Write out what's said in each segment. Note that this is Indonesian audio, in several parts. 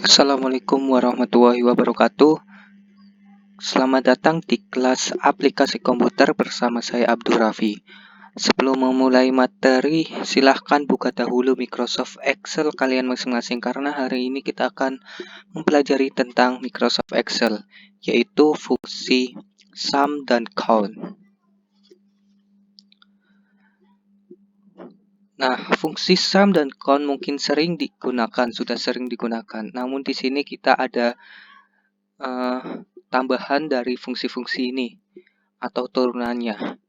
Assalamualaikum warahmatullahi wabarakatuh. Selamat datang di kelas aplikasi komputer bersama saya Abdul Rafi. Sebelum memulai materi, silahkan buka dahulu Microsoft Excel kalian masing-masing karena hari ini kita akan mempelajari tentang Microsoft Excel, yaitu fungsi sum dan count. Nah, fungsi sum dan count mungkin sudah sering digunakan. Namun di sini kita ada tambahan dari fungsi-fungsi ini atau turunannya.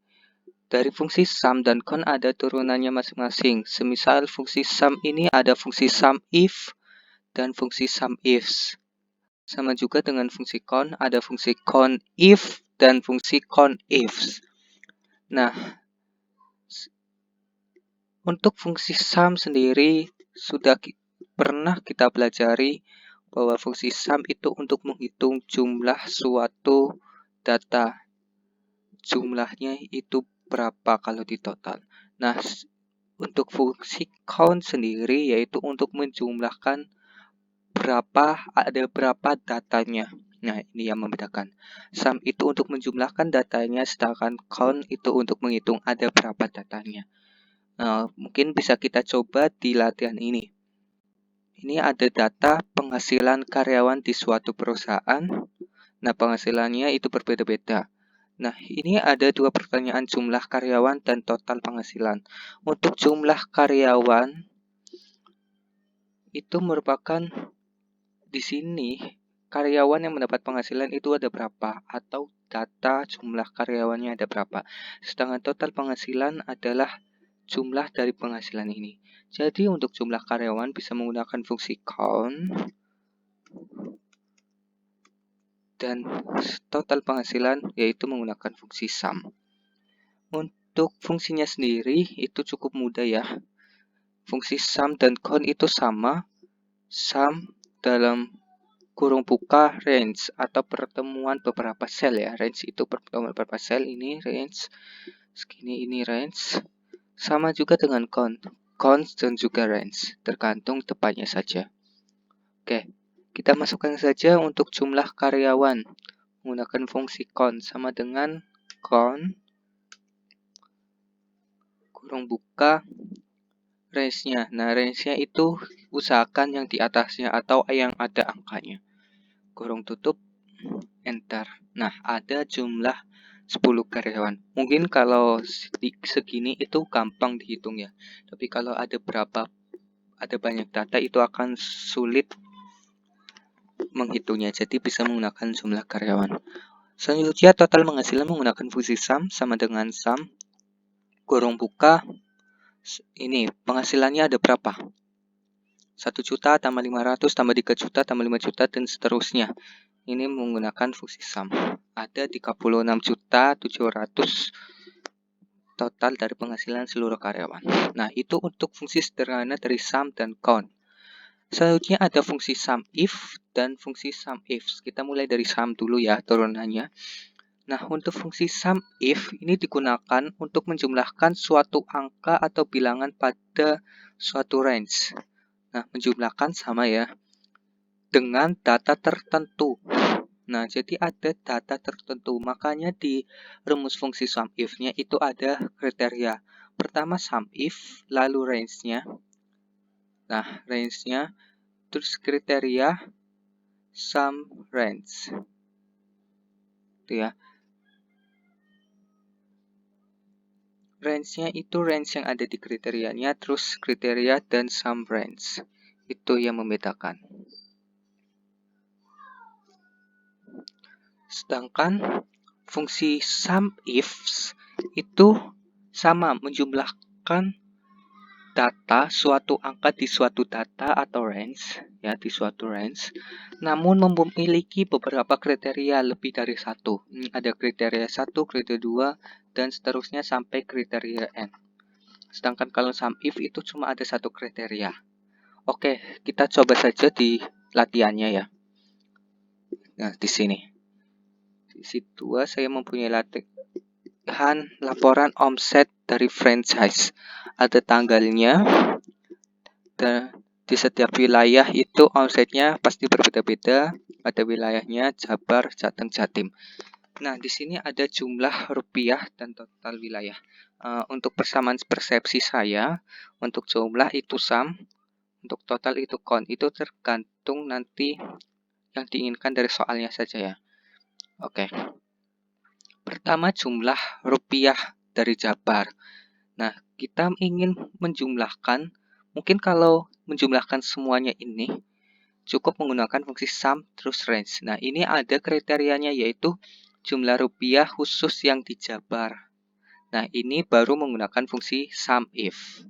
Dari fungsi sum dan count ada turunannya masing-masing. Semisal fungsi sum ini ada fungsi sum if dan fungsi sum ifs. Sama juga dengan fungsi count, ada fungsi count if dan fungsi count ifs. Nah, untuk fungsi sum sendiri sudah pernah kita pelajari bahwa fungsi sum itu untuk menghitung jumlah suatu data. Jumlahnya itu berapa kalau di total. Nah, untuk fungsi count sendiri yaitu untuk menjumlahkan ada berapa datanya. Nah, ini yang membedakan. Sum itu untuk menjumlahkan datanya, sedangkan count itu untuk menghitung ada berapa datanya. Mungkin bisa kita coba di latihan ini. Ini ada data penghasilan karyawan di suatu perusahaan. Nah, penghasilannya itu berbeda-beda. Nah, ini ada dua pertanyaan, jumlah karyawan dan total penghasilan. Untuk jumlah karyawan itu merupakan di sini karyawan yang mendapat penghasilan itu ada berapa atau data jumlah karyawannya ada berapa. Sedangkan total penghasilan adalah jumlah dari penghasilan ini. Jadi untuk jumlah karyawan bisa menggunakan fungsi count dan total penghasilan yaitu menggunakan fungsi sum. Untuk fungsinya sendiri itu cukup mudah ya. Fungsi sum dan count itu sama. Sum dalam kurung buka range atau pertemuan beberapa sel ya. Range itu pertemuan beberapa sel, ini range segini, ini range. Sama juga dengan count. Count dan juga range, tergantung tepatnya saja. Oke, kita masukkan saja untuk jumlah karyawan menggunakan fungsi count sama dengan count kurung buka range-nya. Nah, range-nya itu usahakan yang di atasnya atau yang ada angkanya. Kurung tutup, enter. Nah, ada jumlah 10 karyawan. Mungkin kalau segini itu gampang dihitung ya. Tapi kalau ada banyak data itu akan sulit menghitungnya. Jadi bisa menggunakan jumlah karyawan. Selanjutnya total penghasilan menggunakan fungsi sum sama dengan sum kurung buka. Ini penghasilannya ada berapa? 1 juta tambah 500 tambah 3 juta tambah 5 juta dan seterusnya. Ini menggunakan fungsi sum. Ada 36.700.000 total dari penghasilan seluruh karyawan. Nah, itu untuk fungsi sederhana dari sum dan count. Selanjutnya ada fungsi sum if dan fungsi sum ifs. Kita mulai dari sum dulu ya turunannya. Nah, untuk fungsi sum if ini digunakan untuk menjumlahkan suatu angka atau bilangan pada suatu range. Nah, menjumlahkan sama ya dengan data tertentu. Nah, jadi ada data tertentu. Makanya di rumus fungsi sum if-nya itu ada kriteria. Pertama sum if, lalu range-nya. Nah, range-nya terus kriteria sum range. Itu ya. Range-nya itu range yang ada di kriterianya, terus kriteria dan sum range. Itu yang membedakan. Sedangkan fungsi sum ifs itu sama menjumlahkan data suatu angka di suatu data atau range ya, di suatu range, namun memiliki beberapa kriteria lebih dari satu. Ada kriteria 1, kriteria 2 dan seterusnya sampai kriteria n. Sedangkan kalau sum if itu cuma ada satu kriteria. Oke, kita coba saja di latihannya ya. Nah, di sini. Di situ saya mempunyai latihan laporan omset dari franchise. Ada tanggalnya Di setiap wilayah itu omsetnya pasti berbeda-beda. Ada wilayahnya Jabar, Jateng, Jatim. Nah, di sini ada jumlah rupiah dan total wilayah. Untuk persamaan persepsi saya, untuk jumlah itu sum, untuk total itu kon. Itu tergantung nanti yang diinginkan dari soalnya saja ya. Oke. Pertama, jumlah rupiah dari Jabar. Nah, kita ingin menjumlahkan, mungkin kalau menjumlahkan semuanya ini, cukup menggunakan fungsi sum terus range. Nah, ini ada kriterianya yaitu jumlah rupiah khusus yang di Jabar. Nah, ini baru menggunakan fungsi sum if.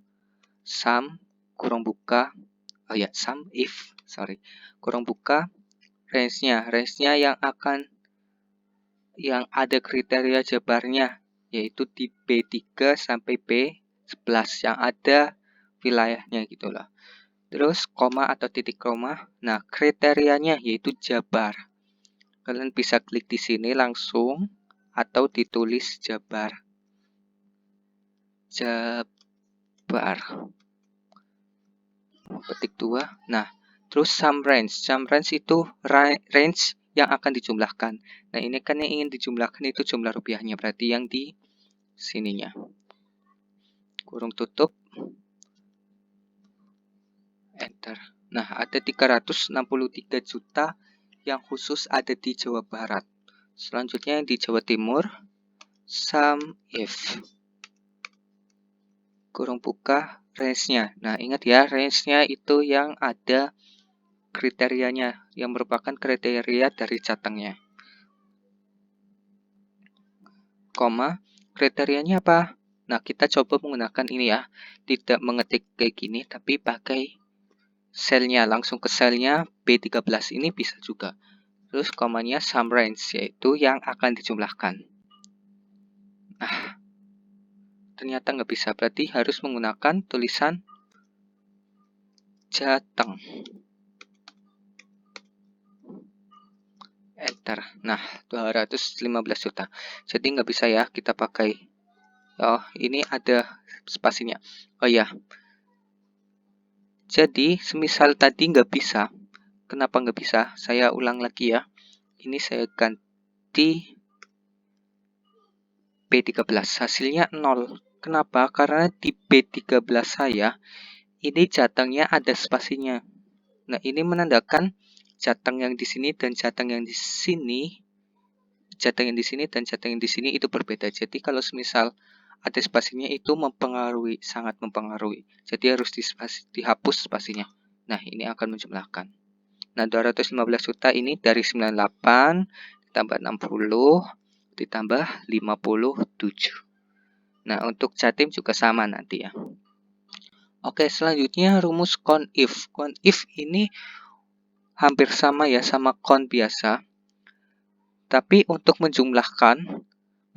Sum kurung buka, kurung buka range-nya. Range-nya yang ada kriteria Jabarnya, yaitu di B3 sampai B11 yang ada wilayahnya gitu loh. Terus koma atau titik koma. Nah, kriterianya yaitu Jabar. Kalian bisa klik di sini langsung atau ditulis Jabar. Jabar. Petik 2. Nah, terus sum range. Sum range itu range yang akan dijumlahkan. Nah, ini kan yang ingin dijumlahkan itu jumlah rupiahnya, berarti yang di sininya. Kurung tutup. Enter. Nah, ada 363 juta yang khusus ada di Jawa Barat. Selanjutnya yang di Jawa Timur, sum if. Kurung buka range-nya. Nah, ingat ya, range-nya itu yang ada kriterianya, yang merupakan kriteria dari Jatengnya. Koma, kriterianya apa? Nah, kita coba menggunakan ini ya. Tidak mengetik kayak gini, tapi pakai selnya, langsung ke selnya B13 ini bisa juga. Terus komanya sum range, yaitu yang akan dijumlahkan. Nah, ternyata nggak bisa, berarti harus menggunakan tulisan Jateng. Enter. Nah, 215 juta. Jadi nggak bisa ya kita pakai. Oh, ini ada spasinya. Oh ya. Jadi, semisal tadi nggak bisa. Kenapa nggak bisa? Saya ulang lagi ya. Ini saya ganti B13. Hasilnya 0. Kenapa? Karena di B13 saya, ini Jatengnya ada spasinya. Nah, ini menandakan Jateng yang di sini dan Jateng yang di sini, Jateng yang di sini dan Jateng yang di sini itu berbeda. Jadi kalau semisal ada spasinya itu mempengaruhi, sangat mempengaruhi. Jadi harus dihapus spasinya. Nah, ini akan menjumlahkan. Nah, 215 juta ini dari 98 ditambah 60 ditambah 57. Nah, untuk Jatim juga sama nanti ya. Oke, selanjutnya rumus count if. Count if ini hampir sama ya sama count biasa. Tapi untuk menjumlahkan,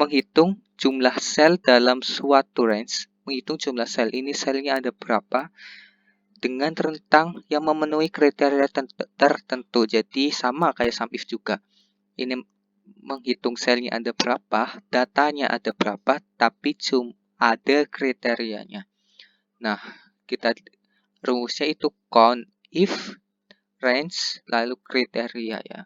menghitung jumlah sel dalam suatu range, menghitung jumlah sel ini selnya ada berapa dengan rentang yang memenuhi kriteria tertentu. Jadi sama kayak sum if juga. Ini menghitung selnya ada berapa, datanya ada berapa, tapi ada kriterianya. Nah, kita rumusnya itu count if, range, lalu kriteria ya.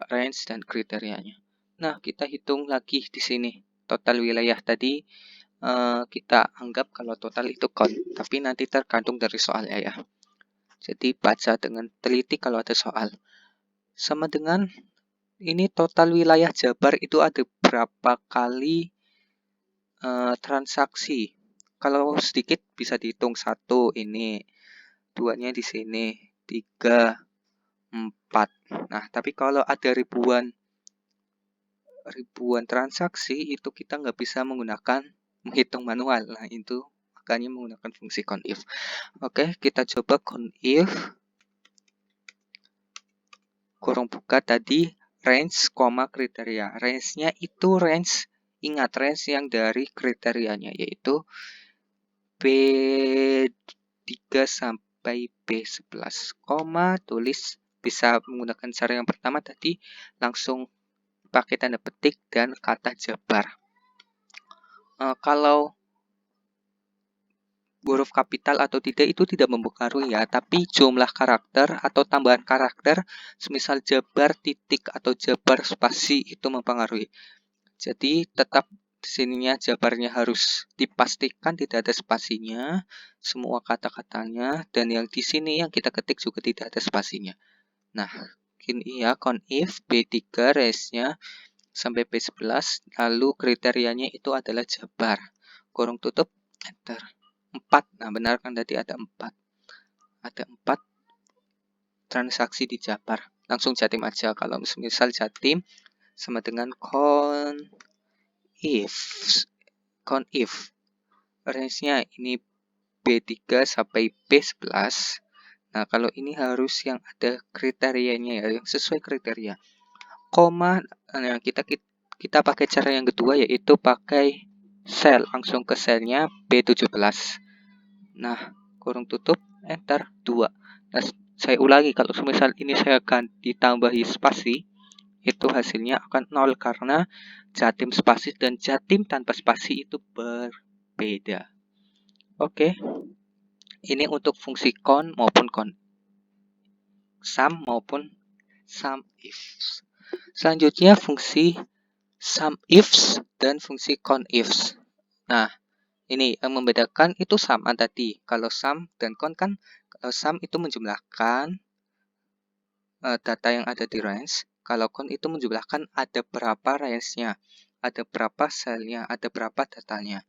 Range dan kriterianya. Nah, kita hitung lagi di sini. Total wilayah tadi kita anggap kalau total itu count, tapi nanti tergantung dari soalnya ya. Jadi baca dengan teliti kalau ada soal. Sama dengan ini total wilayah Jabar itu ada berapa kali transaksi. Kalau sedikit bisa dihitung 1 ini, 2-nya di sini, 3, 4. Nah, tapi kalau ada ribuan transaksi itu kita nggak bisa menghitung manual. Nah, itu makanya menggunakan fungsi count if. Oke, kita coba count if kurung buka tadi range, kriteria. Range-nya itu ingat range yang dari kriterianya yaitu B3 sampai B11, tulis bisa menggunakan cara yang pertama tadi langsung pakai tanda petik dan kata Jabar. Kalau huruf kapital atau tidak itu tidak mempengaruhi ya, tapi jumlah karakter atau tambahan karakter, semisal jabar titik atau jabar spasi itu mempengaruhi. Jadi tetap di sininya jabarnya harus dipastikan tidak ada spasinya, semua kata-katanya, dan yang di sini yang kita ketik juga tidak ada spasinya. Nah, ini ya count if B3 range-nya sampai B11, lalu kriterianya itu adalah jabar. Kurung tutup, enter. 4. Nah, benar kan tadi ada 4. Ada 4 transaksi di Jabar. Langsung Jatim aja. Kalau misal Jatim sama dengan count if. Range-nya ini B3 sampai B11. Nah, kalau ini harus yang ada kriterianya ya, yang sesuai kriteria. Koma, nah kita pakai cara yang kedua yaitu pakai sel, langsung ke selnya B17. Nah, kurung tutup, enter 2. Nah, saya ulangi, kalau misal ini saya ganti tambahi spasi, itu hasilnya akan 0 karena jatim spasi dan jatim tanpa spasi itu berbeda. Oke, ini untuk fungsi count maupun count sum maupun sum ifs. Selanjutnya fungsi sum ifs dan fungsi count ifs. Nah, ini yang membedakan itu sama tadi. Kalau sum dan count kan, sum itu menjumlahkan data yang ada di range. Kalau count itu menjumlahkan ada berapa range-nya, ada berapa selnya, ada berapa datanya.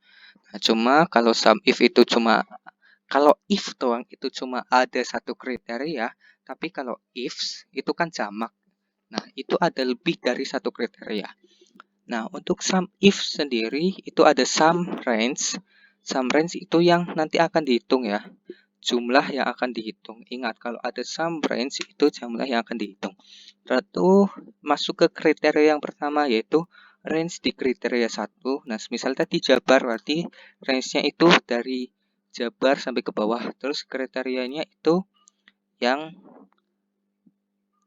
Nah, cuma kalau sum if itu cuma, kalau if doang itu cuma ada satu kriteria, tapi kalau ifs itu kan jamak. Nah, itu ada lebih dari satu kriteria. Nah, untuk sum if sendiri itu ada sum range. Sum range itu yang nanti akan dihitung ya. Jumlah yang akan dihitung. Ingat, kalau ada sum range itu jumlah yang akan dihitung. Lalu masuk ke kriteria yang pertama yaitu range di kriteria 1. Nah, misal tadi jabar berarti range-nya itu dari jabar sampai ke bawah. Terus kriterianya itu yang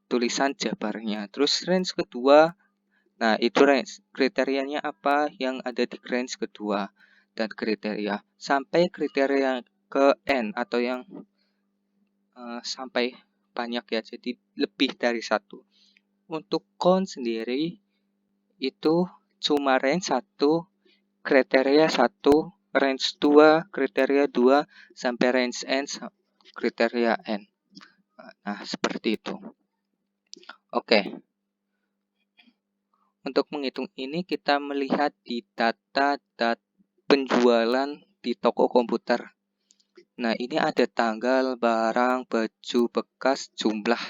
tulisan jabarnya. Terus range kedua, nah itu range kriterianya apa yang ada di range kedua dan kriteria sampai kriteria ke N atau yang sampai banyak ya, jadi lebih dari satu. Untuk count sendiri itu cuma range 1, kriteria 1, range 2, kriteria 2, sampai range N, kriteria N. Nah, seperti itu. Oke. Untuk menghitung ini kita melihat di data penjualan di toko komputer. Nah, ini ada tanggal, barang, baju, bekas, jumlah.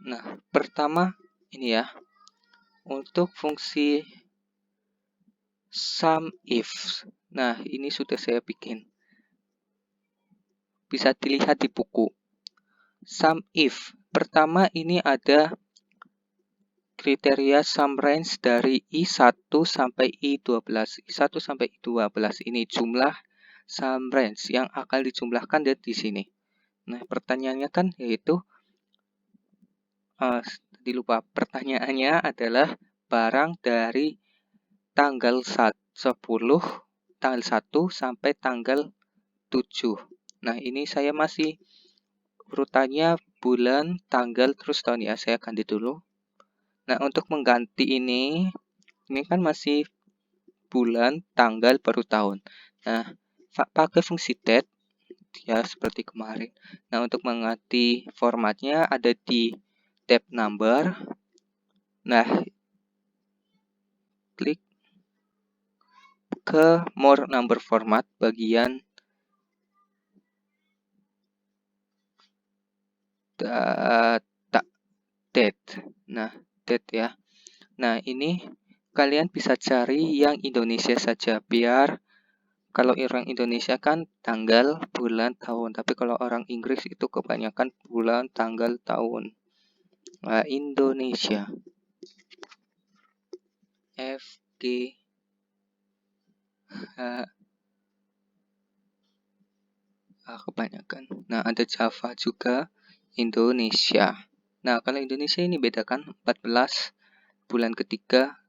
Nah, pertama ini ya. Untuk fungsi sum if. Nah, ini sudah saya bikin. Bisa dilihat di buku. Sum if. Pertama ini ada kriteria sum range dari I1 sampai I12. I1 sampai I12 ini jumlah sum range yang akan dijumlahkan di sini. Nah, pertanyaannya kan yaitu tadi lupa. Pertanyaannya adalah barang dari tanggal 10, tanggal 1 sampai tanggal 7. Nah, ini saya masih urutannya bulan, tanggal, terus tahun ya. Saya ganti dulu. Nah, untuk mengganti ini kan masih bulan, tanggal, baru tahun. Nah, pakai fungsi date ya seperti kemarin. Nah, untuk mengganti formatnya ada di tab number. Nah, klik ke more number format bagian data date. Nah, date ya. Nah, ini kalian bisa cari yang Indonesia saja biar kalau orang Indonesia kan tanggal, bulan, tahun. Tapi kalau orang Inggris itu kebanyakan bulan, tanggal, tahun. Nah, Indonesia. F, G, H, kebanyakan. Nah, ada Java juga, Indonesia. Nah, kalau Indonesia ini beda kan, 14 bulan ketiga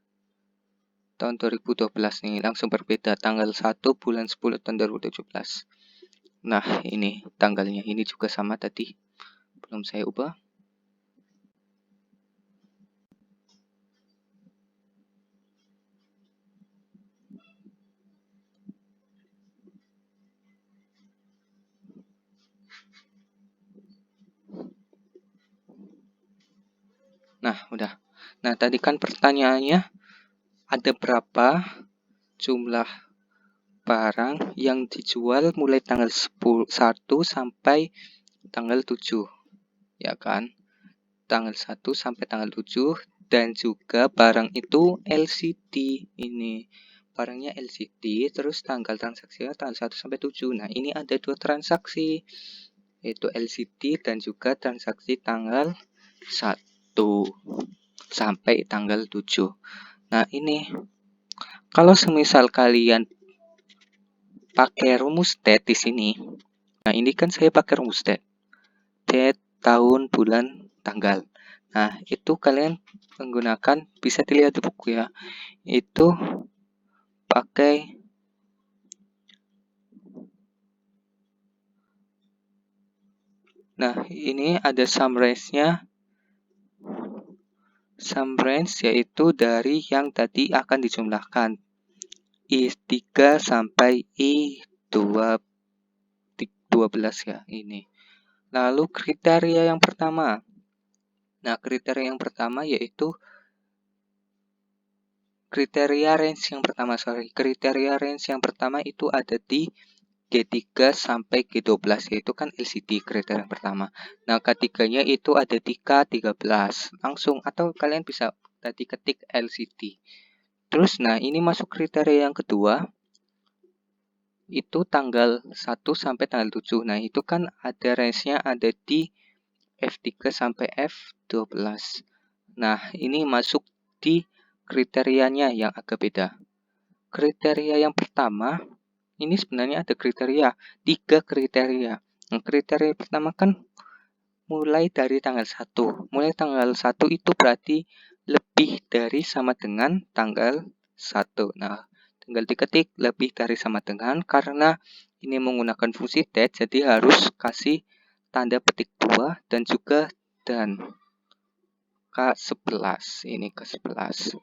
tahun 2012 nih, langsung berbeda. Tanggal 1 bulan 10 tahun 2017. Nah, ini tanggalnya. Ini juga sama tadi. Belum saya ubah. Nah, udah. Nah, tadi kan pertanyaannya ada berapa jumlah barang yang dijual mulai tanggal 1 sampai tanggal 7. Ya kan? Tanggal 1 sampai tanggal 7 dan juga barang itu LCD ini. Barangnya LCD terus tanggal transaksinya tanggal 1 sampai 7. Nah, ini ada 2 transaksi yaitu LCD dan juga transaksi tanggal 1 sampai tanggal 7. Nah, ini kalau semisal kalian pakai rumus date di sini. Nah, ini kan saya pakai rumus date. Date, tahun, bulan, tanggal. Nah, itu kalian menggunakan, bisa dilihat di buku ya. Itu pakai nah, ini ada sum range-nya. Sum range yaitu dari yang tadi akan dijumlahkan. I3 sampai I12 ya ini. Lalu kriteria yang pertama. Nah, kriteria yang pertama yaitu kriteria range yang pertama, kriteria range yang pertama itu ada di G3 sampai G12, yaitu kan LCD kriteria yang pertama. Nah, ketiganya itu ada di K13. Langsung atau kalian bisa tadi ketik LCD. Terus nah, ini masuk kriteria yang kedua. Itu tanggal 1 sampai tanggal 7. Nah, itu kan ada range-nya ada di F3 sampai F12. Nah, ini masuk di kriterianya yang agak beda. Kriteria yang pertama, ini sebenarnya ada kriteria, 3 kriteria. Nah, kriteria pertama kan mulai dari tanggal 1. Mulai tanggal 1 itu berarti lebih dari sama dengan tanggal 1. Nah, tinggal diketik lebih dari sama dengan karena ini menggunakan fungsi date, jadi harus kasih tanda petik 2 dan juga dan. K11, ini K11.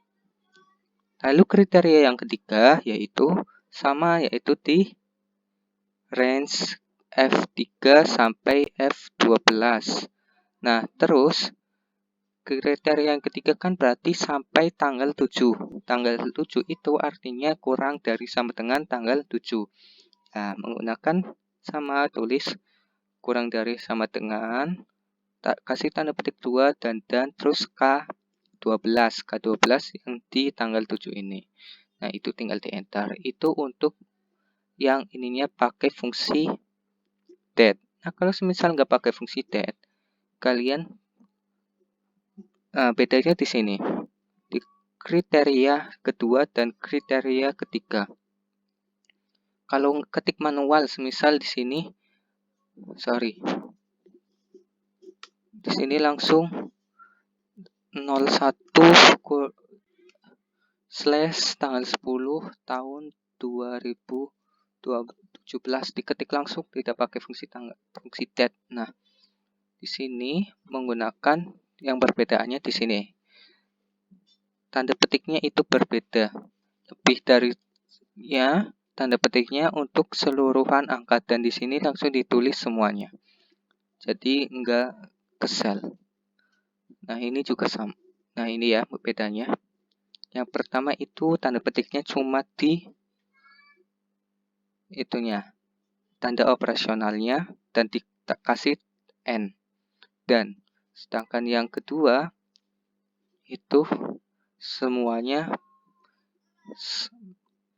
Lalu kriteria yang ketiga yaitu sama yaitu di range F3 sampai F12. Nah, terus kriteria yang ketiga kan berarti sampai tanggal 7. Tanggal 7 itu artinya kurang dari sama dengan tanggal 7. Nah, menggunakan sama tulis kurang dari sama dengan kasih tanda petik 2 dan terus K12 yang di tanggal 7 ini. Nah, itu tinggal di enter. Itu untuk yang ininya pakai fungsi date. Nah, kalau semisal nggak pakai fungsi date, kalian bedanya di sini. Di kriteria kedua dan kriteria ketiga. Kalau ketik manual, semisal di sini, di sini langsung 01 / tanggal 10 tahun 2017 diketik langsung, tidak pakai fungsi date. Nah, di sini menggunakan yang perbedaannya di sini. Tanda petiknya itu berbeda. Lebih dari ya, tanda petiknya untuk seluruhan angka dan di sini langsung ditulis semuanya. Jadi enggak kesel. Nah, ini juga sama. Nah, ini ya bedanya. Yang pertama itu tanda petiknya cuma di itunya, tanda operasionalnya dan dikasih N. Dan sedangkan yang kedua itu semuanya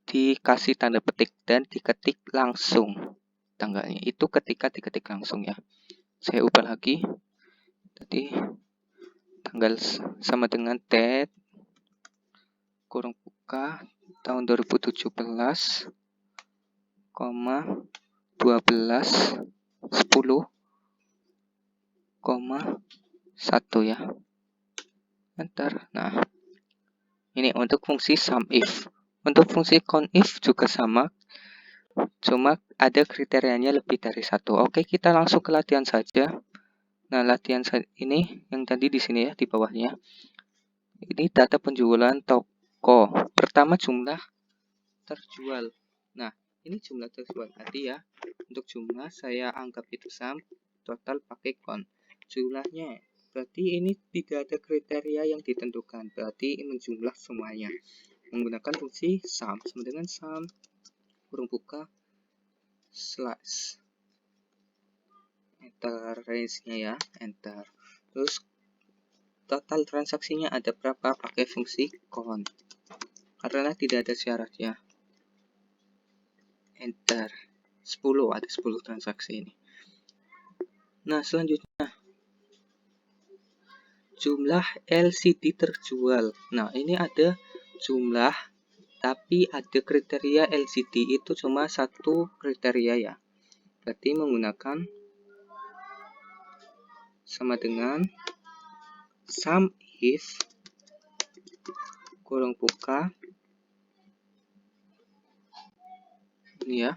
dikasih tanda petik dan diketik langsung tanggalnya. Itu ketika diketik langsung ya. Saya ubah lagi. Tadi tanggal sama dengan date kurung buka tahun 2017, 12 10, 1 ya. Enter. Nah, Ini untuk fungsi SUMIF. Untuk fungsi CONIF juga sama, cuma ada kriterianya lebih dari satu. Oke, kita langsung ke latihan saja. Nah, latihan ini yang tadi di sini ya, di bawahnya. Ini data penjualan toko. Pertama jumlah terjual. Nah, ini jumlah terjual. Tadi ya, untuk jumlah saya anggap itu SUM, total pakai CON. Jumlahnya, berarti ini tidak ada kriteria yang ditentukan. Berarti menjumlah semuanya. Menggunakan fungsi SUM sama dengan SUM kurung buka slash enter range-nya ya, enter. Terus total transaksinya ada berapa, pakai fungsi CON. Karena tidak ada syaratnya. Enter. 10, ada 10 transaksi ini. Nah, selanjutnya jumlah LCD terjual. Nah, ini ada jumlah tapi ada kriteria LCD itu cuma satu kriteria ya. Berarti menggunakan sama dengan SUMIF kurung buka ini ya,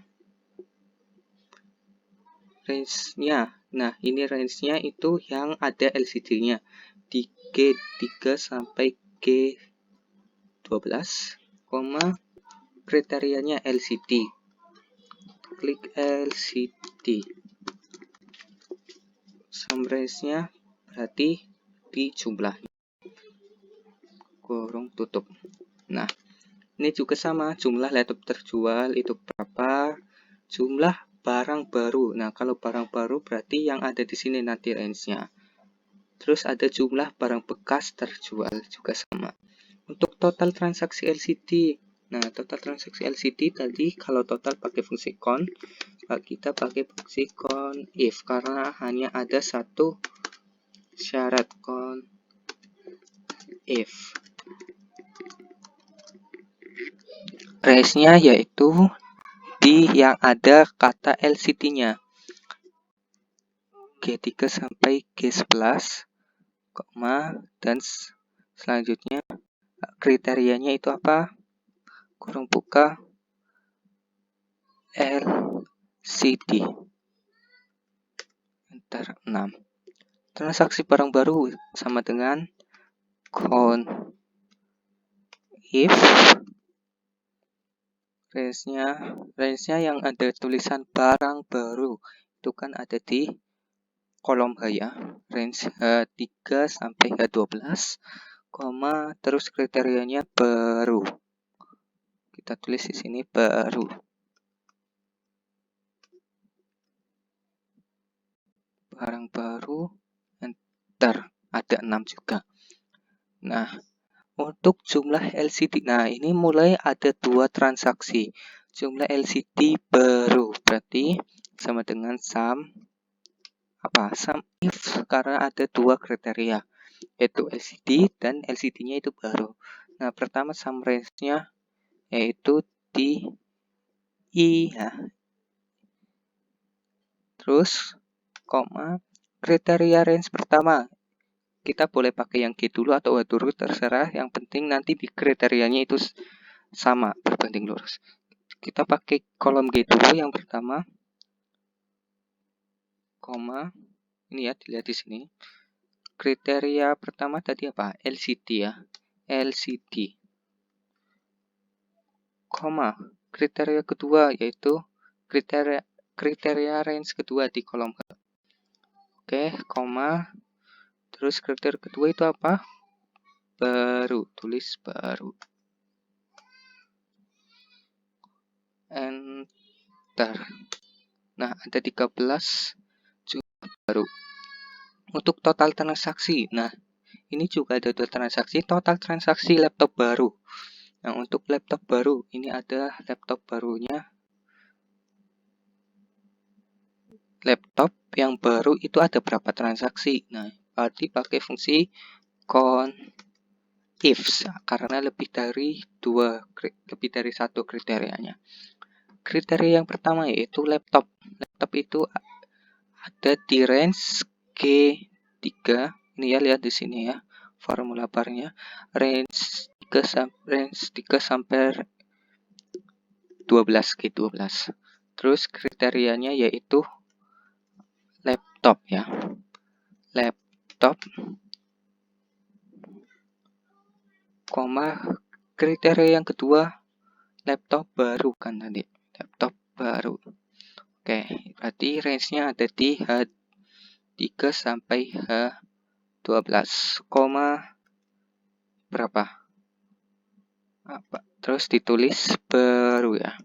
range-nya. Nah, ini range-nya itu yang ada LCD-nya di G3 sampai G12, kriterianya LCD. Klik LCD. Sum range-nya berarti di jumlah. Kurung tutup. Nah, ini juga sama, jumlah laptop terjual itu berapa, jumlah barang baru. Nah, kalau barang baru berarti yang ada di sini nanti range-nya. Terus ada jumlah barang bekas terjual juga sama. Untuk total transaksi LCD. Nah, total transaksi LCD tadi kalau total pakai fungsi CON, kita pakai fungsi CONIF karena hanya ada satu syarat CONIF. Range-nya yaitu di yang ada kata LCD-nya. G3 sampai G11, dan selanjutnya kriterianya itu apa? Kurung buka LCD. Enter 6. Transaksi barang baru sama dengan CONIF. Range-nya yang ada tulisan barang baru itu kan ada di kolom H ya, range H3 sampai H12, terus kriterianya baru. Kita tulis di sini baru. Barang baru, enter, ada 6 juga. Nah, untuk jumlah LCD, nah ini mulai ada 2 transaksi. Jumlah LCD baru, berarti sama dengan SUMIF karena ada 2 kriteria, yaitu LCD dan LCD-nya itu baru. Nah, pertama sum range-nya yaitu di I ya. Terus, kriteria range pertama. Kita boleh pakai yang G dulu atau H dulu, terserah. Yang penting nanti di kriterianya itu sama, berbanding lurus. Kita pakai kolom G dulu yang pertama. Ini ya, dilihat di sini. Kriteria pertama tadi apa? LCD ya. LCD. Kriteria kedua yaitu kriteria range kedua di kolom H. Oke, terus kriteria kedua itu apa? Baru, tulis baru. Enter. Nah, ada 13 jumlah baru. Untuk total transaksi, nah ini juga ada 2 transaksi, total transaksi laptop baru. Nah, untuk laptop baru, ini ada laptop barunya. Laptop yang baru itu ada berapa transaksi? Nah, berarti pakai fungsi CONIF karena lebih dari 1 kriterianya. Kriteria yang pertama yaitu laptop. Laptop itu ada di range G3. Ini ya, lihat di sini ya, formula barnya. Range range 3 sampai 12 G12. Terus kriterianya yaitu laptop ya. Laptop, kriteria yang kedua laptop baru kan tadi. Laptop baru. Oke, berarti range-nya ada di H3 sampai H12, berapa? Terus ditulis baru ya.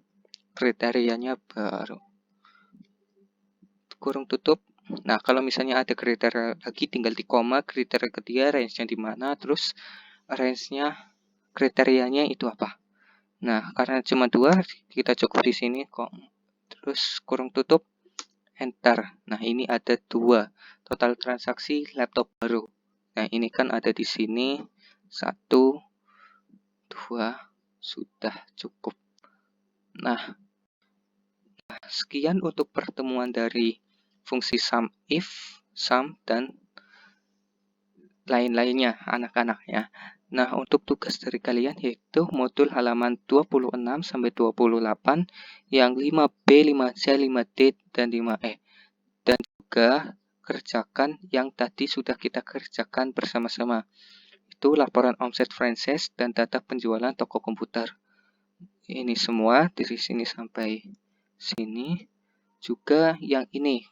Kriterianya baru. Kurung tutup. Nah, kalau misalnya ada kriteria lagi tinggal di koma, kriteria ketiga range-nya di mana, terus range-nya kriterianya itu apa. Nah, karena cuma 2, kita cukup di sini kok. Terus kurung tutup, enter. Nah, ini ada 2 total transaksi laptop baru. Nah, ini kan ada di sini 1, 2, sudah cukup. Nah, sekian untuk pertemuan dari fungsi sum if, sum, dan lain-lainnya anak-anak ya. Nah, untuk tugas dari kalian yaitu modul halaman 26 sampai 28 yang 5B, 5C, 5D, dan 5E. Dan juga kerjakan yang tadi sudah kita kerjakan bersama-sama. Itu laporan omset franchise dan data penjualan toko komputer. Ini semua dari sini sampai sini. Juga yang ini.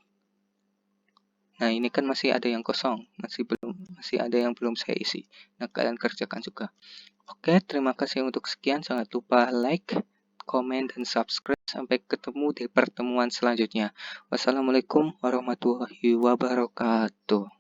Nah, ini kan masih ada yang kosong, masih ada yang belum saya isi. Nah, kalian kerjakan juga. Oke, terima kasih untuk sekian. Jangan lupa like, komen, dan subscribe. Sampai ketemu di pertemuan selanjutnya. Wassalamualaikum warahmatullahi wabarakatuh.